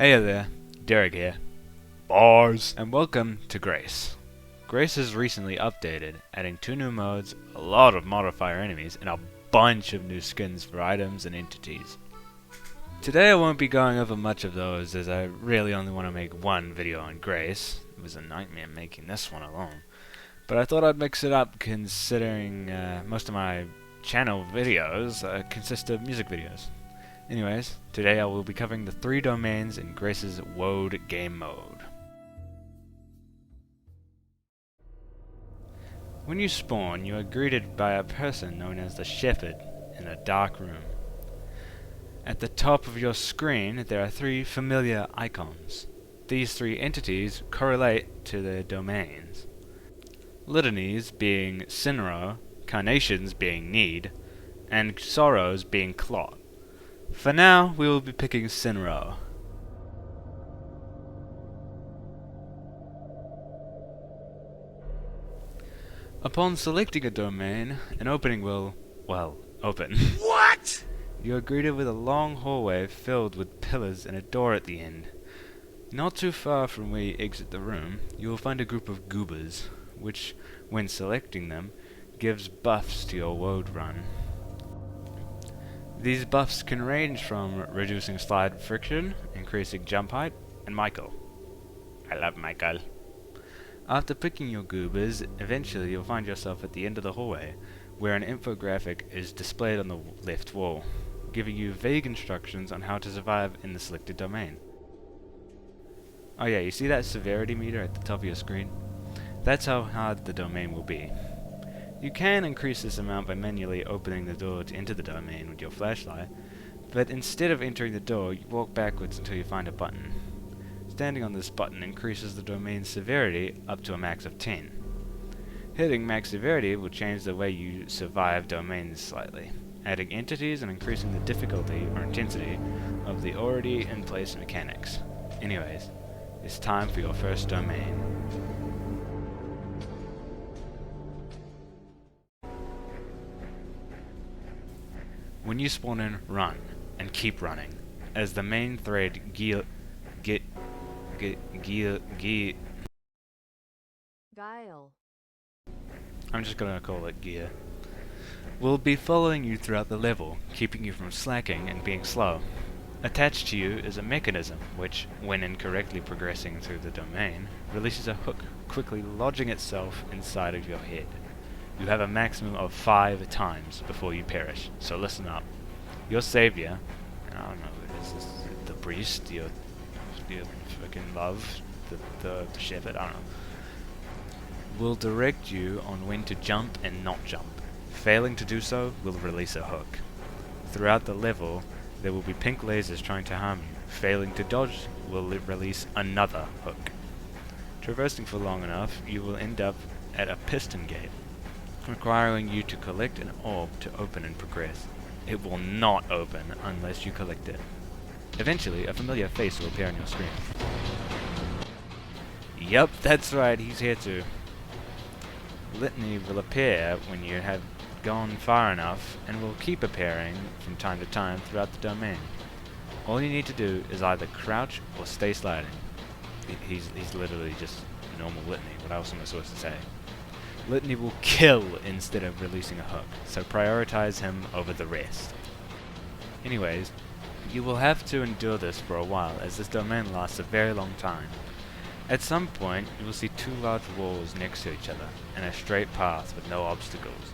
Hey there, Derek here. Bars. And welcome to Grace. Grace has recently updated, adding 2 new modes, a lot of modifier enemies, and a bunch of new skins for items and entities. Today I won't be going over much of those, as I really only want to make one video on Grace. It was a nightmare making this one alone. But I thought I'd mix it up, considering most of my channel videos consist of music videos. Anyways, today I will be covering the 3 domains in Grace's WOEDS game mode. When you spawn, you are greeted by a person known as the Shepherd in a dark room. At the top of your screen, there are 3 familiar icons. These 3 entities correlate to their domains. Litanies being SINROW, Carnations being NEDE, and Sorrows being CLOT. For now, we will be picking SINROW. Upon selecting a domain, an opening will, open. What? You are greeted with a long hallway filled with pillars and a door at the end. Not too far from where you exit the room, you will find a group of goobers, which, when selecting them, gives buffs to your WOEDS run. These buffs can range from reducing slide friction, increasing jump height, and Michael. I love Michael. After picking your goobers, eventually you'll find yourself at the end of the hallway, where an infographic is displayed on the left wall, giving you vague instructions on how to survive in the selected domain. Oh yeah, you see that severity meter at the top of your screen? That's how hard the domain will be. You can increase this amount by manually opening the door to enter the domain with your flashlight, but instead of entering the door, you walk backwards until you find a button. Standing on this button increases the domain's severity up to a max of 10. Hitting max severity will change the way you survive domains slightly, adding entities and increasing the difficulty or intensity of the already in place mechanics. Anyways, it's time for your first domain. When you spawn in, run, and keep running, as the main thread Guile I'm just gonna call it Gear will be following you throughout the level, keeping you from slacking and being slow. Attached to you is a mechanism which, when incorrectly progressing through the domain, releases a hook, quickly lodging itself inside of your head. You have a maximum of 5 times before you perish, so listen up. Your savior, I don't know who it is the priest, your fucking love, the shepherd, I don't know, will direct you on when to jump and not jump. Failing to do so will release a hook. Throughout the level, there will be pink lasers trying to harm you. Failing to dodge will release another hook. Traversing for long enough, you will end up at a piston gate, requiring you to collect an orb to open and progress. It will not open unless you collect it. Eventually, a familiar face will appear on your screen. Yup, that's right, he's here too. Litany will appear when you have gone far enough, and will keep appearing from time to time throughout the domain. All you need to do is either crouch or stay sliding. He's literally just normal Litany, what else am I supposed to say? Litany will kill instead of releasing a hook, so prioritize him over the rest. Anyways, you will have to endure this for a while, as this domain lasts a very long time. At some point, you will see 2 large walls next to each other, and a straight path with no obstacles.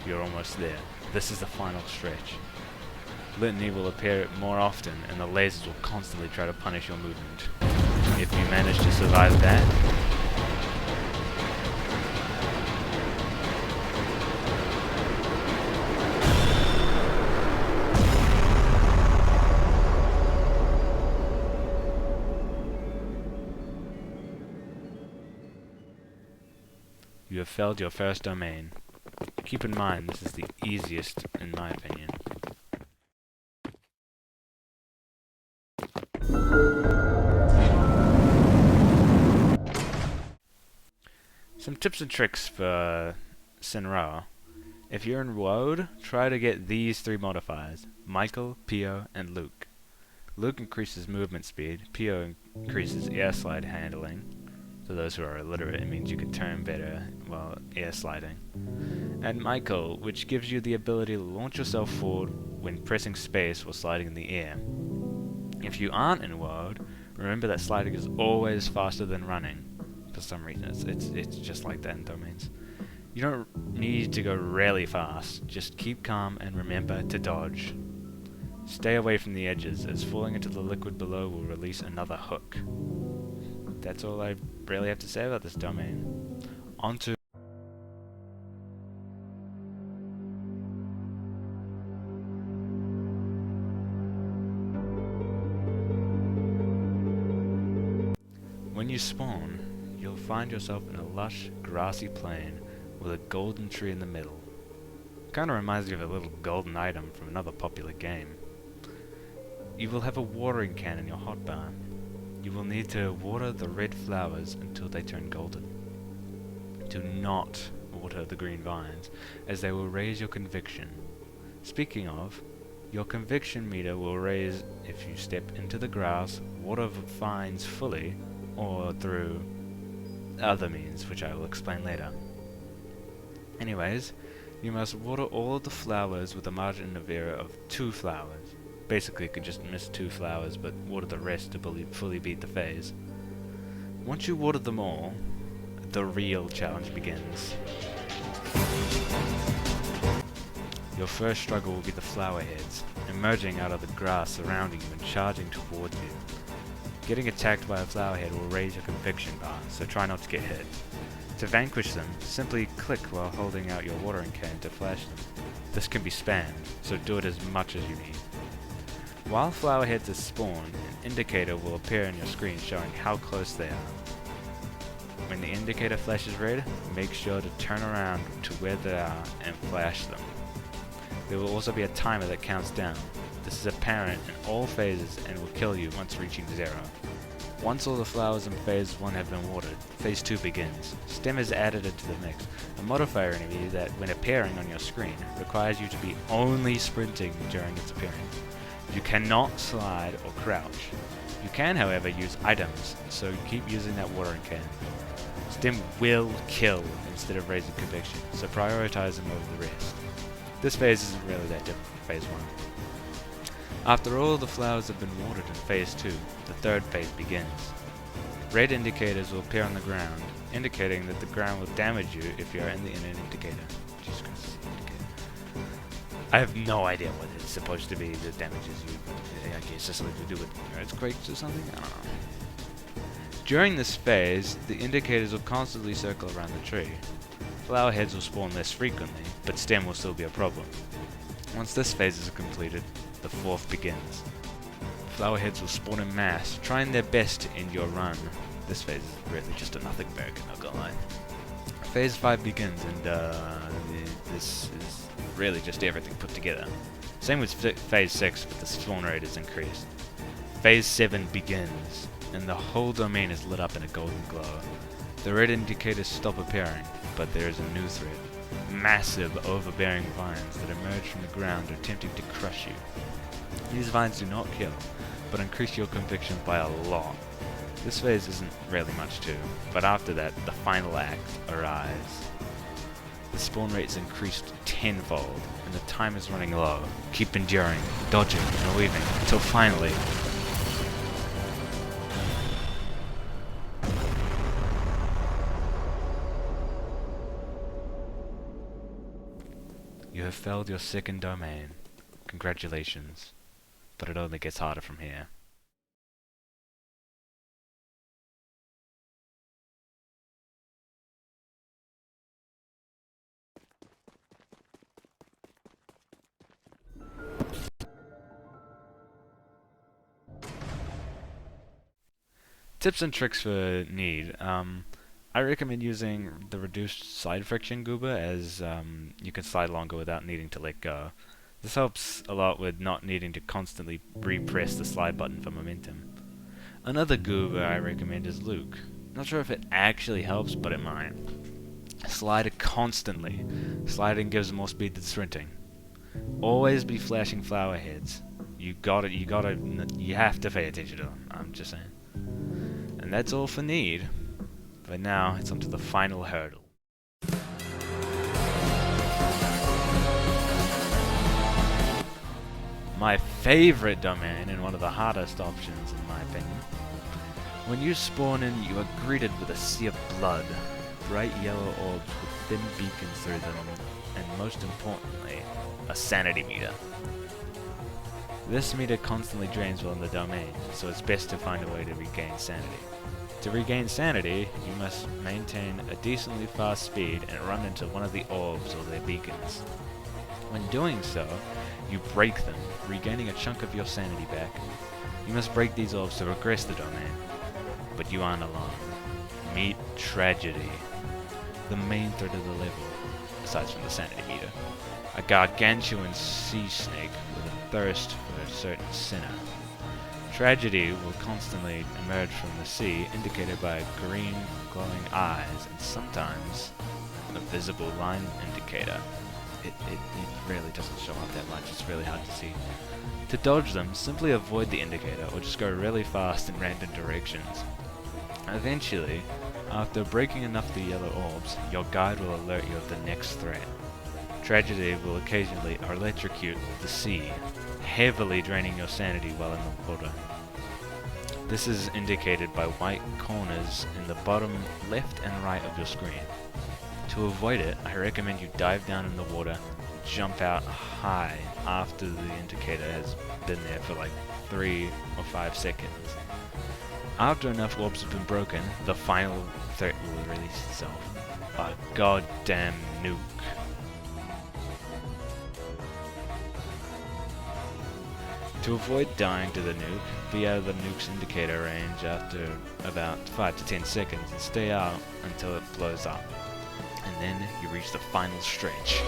You're almost there. This is the final stretch. Litany will appear more often, and the lasers will constantly try to punish your movement. If you manage to survive that, you have failed your first domain. Keep in mind, this is the easiest in my opinion. Some tips and tricks for SINROW. If you're in WOED, try to get these three modifiers: Michael, Pio, and Luke. Luke increases movement speed, Pio increases air slide handling. For those who are illiterate, it means you can turn better while air sliding. And Michael, which gives you the ability to launch yourself forward when pressing space while sliding in the air. If you aren't in WOED, remember that sliding is always faster than running. For some reason, it's just like that in domains. You don't need to go really fast, just keep calm and remember to dodge. Stay away from the edges, as falling into the liquid below will release another hook. That's all I really have to say about this domain. On to when you spawn, you'll find yourself in a lush, grassy plain with a golden tree in the middle. Kinda reminds me of a little golden item from another popular game. You will have a watering can in your hotbar. You will need to water the red flowers until they turn golden. Do not water the green vines, as they will raise your conviction. Speaking of, your conviction meter will raise if you step into the grass, water vines fully, or through other means, which I will explain later. Anyways, you must water all of the flowers with a margin of error of 2 flowers. Basically, you could just miss 2 flowers, but water the rest to fully beat the phase. Once you water them all, the real challenge begins. Your first struggle will be the flower heads, emerging out of the grass surrounding you and charging towards you. Getting attacked by a flower head will raise your conviction bar, so try not to get hit. To vanquish them, simply click while holding out your watering can to flash them. This can be spammed, so do it as much as you need. While flower heads are spawned, an indicator will appear on your screen showing how close they are. When the indicator flashes red, make sure to turn around to where they are and flash them. There will also be a timer that counts down. This is apparent in all phases and will kill you once reaching 0. Once all the flowers in phase 1 have been watered, phase 2 begins. Stem is added into the mix, a modifier enemy that, when appearing on your screen, requires you to be only sprinting during its appearance. You cannot slide or crouch. You can, however, use items, so keep using that watering can. Stem will kill instead of raising conviction, so prioritize them over the rest. This phase isn't really that different from phase 1. After all the flowers have been watered in phase 2, the third phase begins. Red indicators will appear on the ground, indicating that the ground will damage you if you are in the inner indicator. Jesus Christ, indicator. I have no idea what it's supposed to be that damages you, but I guess it's something to do with earthquakes or something? I don't know. During this phase, the indicators will constantly circle around the tree. Flower heads will spawn less frequently, but stem will still be a problem. Once this phase is completed, the 4th begins. Flower heads will spawn in mass, trying their best to end your run. This phase is really just a nothing burger, not gonna lie. Phase 5 begins, and this is really just everything put together. Same with phase 6, but the spawn rate is increased. Phase 7 begins, and the whole domain is lit up in a golden glow. The red indicators stop appearing, but there is a new threat. Massive, overbearing vines that emerge from the ground attempting to crush you. These vines do not kill, but increase your conviction by a lot. This phase isn't really much to, but after that, the final act arrives. The spawn rate is increased tenfold, and the time is running low. Keep enduring, dodging, and weaving, until finally... You have failed your second domain. Congratulations. But it only gets harder from here. Tips and tricks for NEDE. I recommend using the reduced slide friction goober, as you can slide longer without needing to let go. This helps a lot with not needing to constantly repress the slide button for momentum. Another goober I recommend is Luke. Not sure if it actually helps, but it might. Slide constantly. Sliding gives more speed than sprinting. Always be flashing flower heads. You have to pay attention to them, I'm just saying. And that's all for NEDE. But now, it's on to the final hurdle. My favorite domain, and one of the hardest options in my opinion. When you spawn in, you are greeted with a sea of blood, bright yellow orbs with thin beacons through them, and most importantly, a sanity meter. This meter constantly drains while in the domain, so it's best to find a way to regain sanity. To regain sanity, you must maintain a decently fast speed and run into one of the orbs or their beacons. When doing so, you break them, regaining a chunk of your sanity back. You must break these orbs to progress the domain. But you aren't alone. Meet Tragedy, the main threat of the level, aside from the sanity meter. A gargantuan sea snake with a thirst for a certain sinner. Tragedy will constantly emerge from the sea, indicated by green glowing eyes and sometimes a visible line indicator. It really doesn't show up that much, it's really hard to see. To dodge them, simply avoid the indicator or just go really fast in random directions. Eventually, after breaking enough of the yellow orbs, your guide will alert you of the next threat. Tragedy will occasionally electrocute the sea, heavily draining your sanity while in the water. This is indicated by white corners in the bottom left and right of your screen. To avoid it, I recommend you dive down in the water, jump out high after the indicator has been there for like 3 or 5 seconds. After enough orbs have been broken, the final threat will release itself. A goddamn nuke. To avoid dying to the nuke, be out of the nuke's indicator range after about 5 to 10 seconds and stay out until it blows up. And then you reach the final stretch.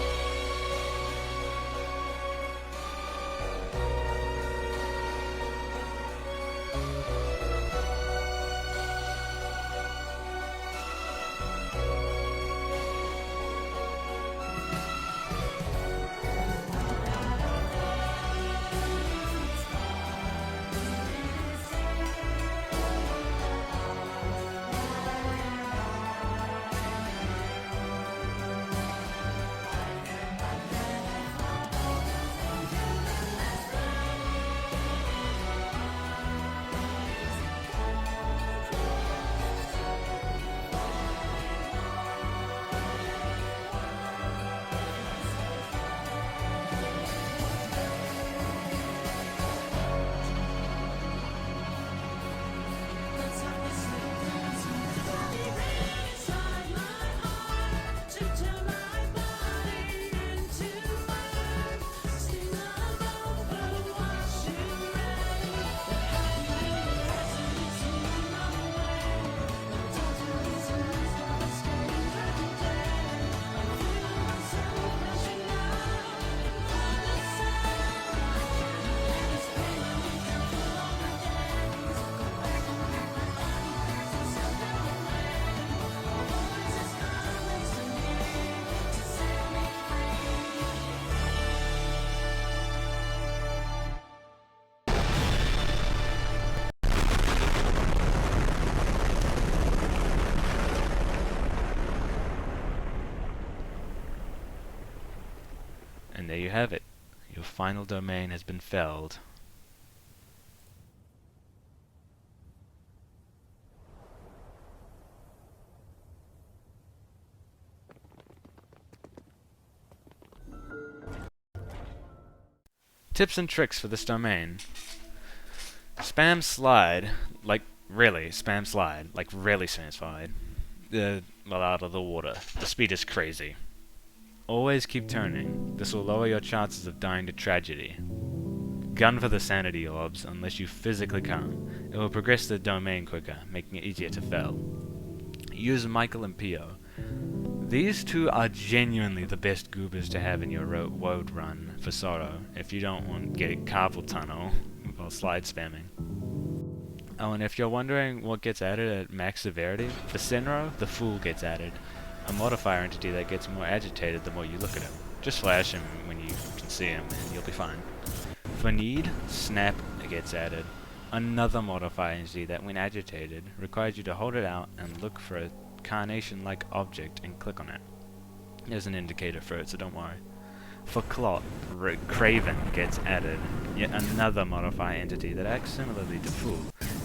And there you have it. Your final domain has been felled. Tips and tricks for this domain. Spam slide, like really spam slide, like really spam slide. Well, out of the water. The speed is crazy. Always keep turning. This will lower your chances of dying to tragedy. Gun for the sanity orbs unless you physically can't. It will progress the domain quicker, making it easier to fell. Use Michael and Pio. These two are genuinely the best goobers to have in your WOED run for Sorrow if you don't want to get carpal tunnel while slide spamming. Oh, and if you're wondering what gets added at max severity, for SINROW, the Fool gets added. a modifier entity that gets more agitated the more you look at him. Just flash him when you can see him and you'll be fine. For NEDE, snap gets added. Another modifier entity that, when agitated, requires you to hold it out and look for a Carnation-like object and click on it. There's an indicator for it, so don't worry. For CLOT, Craven gets added. Yet another modifier entity that acts similarly to Fool,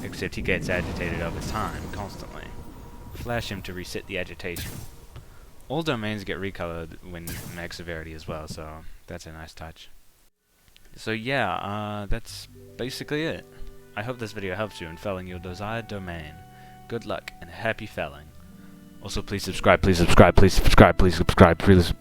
except he gets agitated over time, constantly. Flash him to reset the agitation. All domains get recolored when max severity as well, so that's a nice touch. So yeah, that's basically it. I hope this video helps you in felling your desired domain. Good luck and happy felling. Also, please subscribe, please subscribe, please subscribe, please subscribe, please.